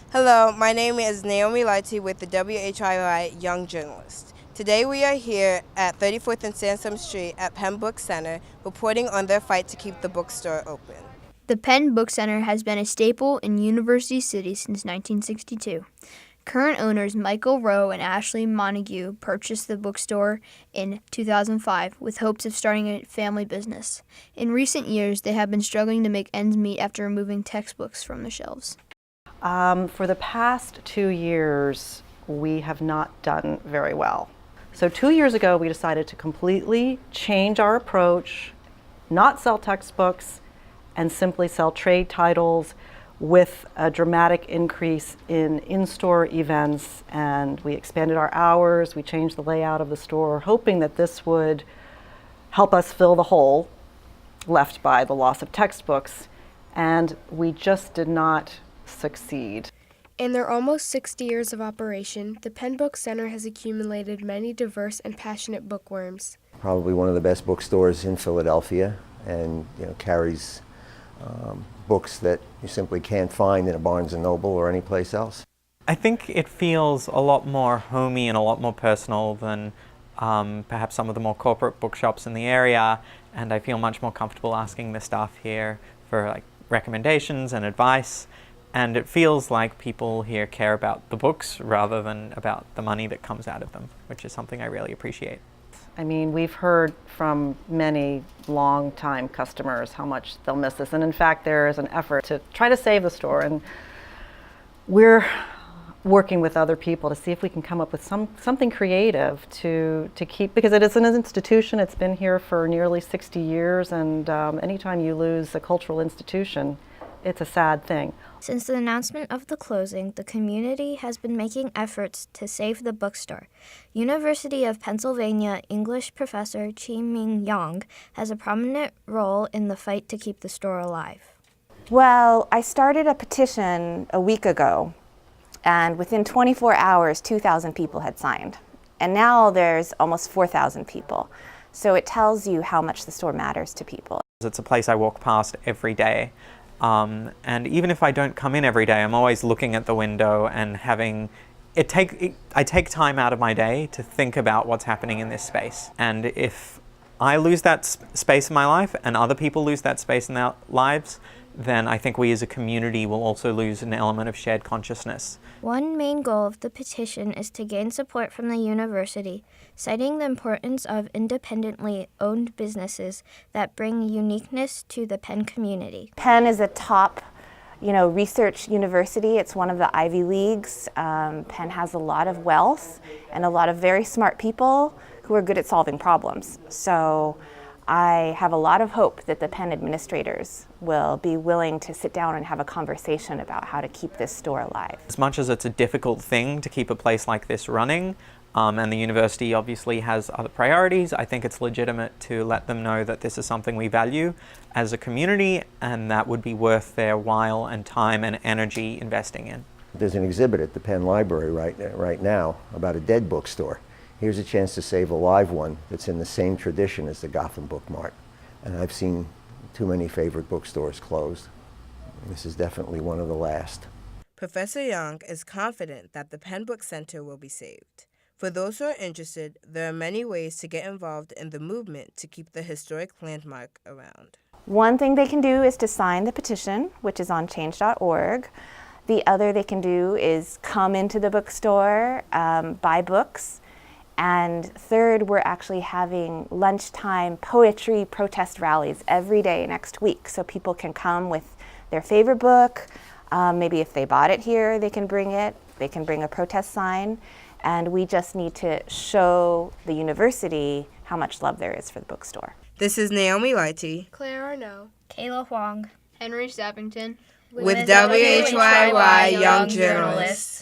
Hello, my name is Naomi Lighty with the WHYY Young Journalist. Today we are here at 34th and Sansom Street at Penn Book Center reporting on their fight to keep the bookstore open. The Penn Book Center has been a staple in University City since 1962. Current owners Michael Rowe and Ashley Montague purchased the bookstore in 2005 with hopes of starting a family business. In recent years, they have been struggling to make ends meet after removing textbooks from the shelves. For the past 2 years, we have not done very well. So 2 years ago, we decided to completely change our approach, not sell textbooks, and simply sell trade titles with a dramatic increase in in-store events. And we expanded our hours, we changed the layout of the store, hoping that this would help us fill the hole left by the loss of textbooks. And we just did not succeed. In their almost 60 years of operation, the Penn Book Center has accumulated many diverse and passionate bookworms. Probably one of the best bookstores in Philadelphia, and carries books that you simply can't find in a Barnes & Noble or any place else. I think it feels a lot more homey and a lot more personal than perhaps some of the more corporate bookshops in the area, and I feel much more comfortable asking the staff here for recommendations and advice. And it feels like people here care about the books rather than about the money that comes out of them, which is something I really appreciate. I mean, we've heard from many long-time customers how much they'll miss this. And in fact, there is an effort to try to save the store. And we're working with other people to see if we can come up with something creative to keep, because it is an institution. It's been here for nearly 60 years. And anytime you lose a cultural institution, it's a sad thing. Since the announcement of the closing, the community has been making efforts to save the bookstore. University of Pennsylvania English professor Chi-Ming Yang has a prominent role in the fight to keep the store alive. Well, I started a petition a week ago, and within 24 hours, 2,000 people had signed. And now there's almost 4,000 people. So it tells you how much the store matters to people. It's a place I walk past every day. And even if I don't come in every day, I'm always looking at the window and I take time out of my day to think about what's happening in this space. And if I lose that space in my life and other people lose that space in their lives, then I think we as a community will also lose an element of shared consciousness. One main goal of the petition is to gain support from the university, citing the importance of independently owned businesses that bring uniqueness to the Penn community. Penn is a top research university. It's one of the Ivy Leagues. Penn has a lot of wealth and a lot of very smart people who are good at solving problems. So I have a lot of hope that the Penn administrators will be willing to sit down and have a conversation about how to keep this store alive. As much as it's a difficult thing to keep a place like this running, and the university obviously has other priorities, I think it's legitimate to let them know that this is something we value as a community and that would be worth their while and time and energy investing in. There's an exhibit at the Penn Library right now about a dead bookstore. Here's a chance to save a live one that's in the same tradition as the Gotham Book Mart. And I've seen too many favorite bookstores closed. This is definitely one of the last. Professor Yang is confident that the Penn Book Center will be saved. For those who are interested, there are many ways to get involved in the movement to keep the historic landmark around. One thing they can do is to sign the petition, which is on change.org. The other they can do is come into the bookstore, buy books. And third, we're actually having lunchtime poetry protest rallies every day next week. So people can come with their favorite book. Maybe if they bought it here, they can bring it. They can bring a protest sign. And we just need to show the university how much love there is for the bookstore. This is Naomi Lighty, Claire Arnaud, Kayla Huang, Henry Sappington, with WHYY Young Journalists.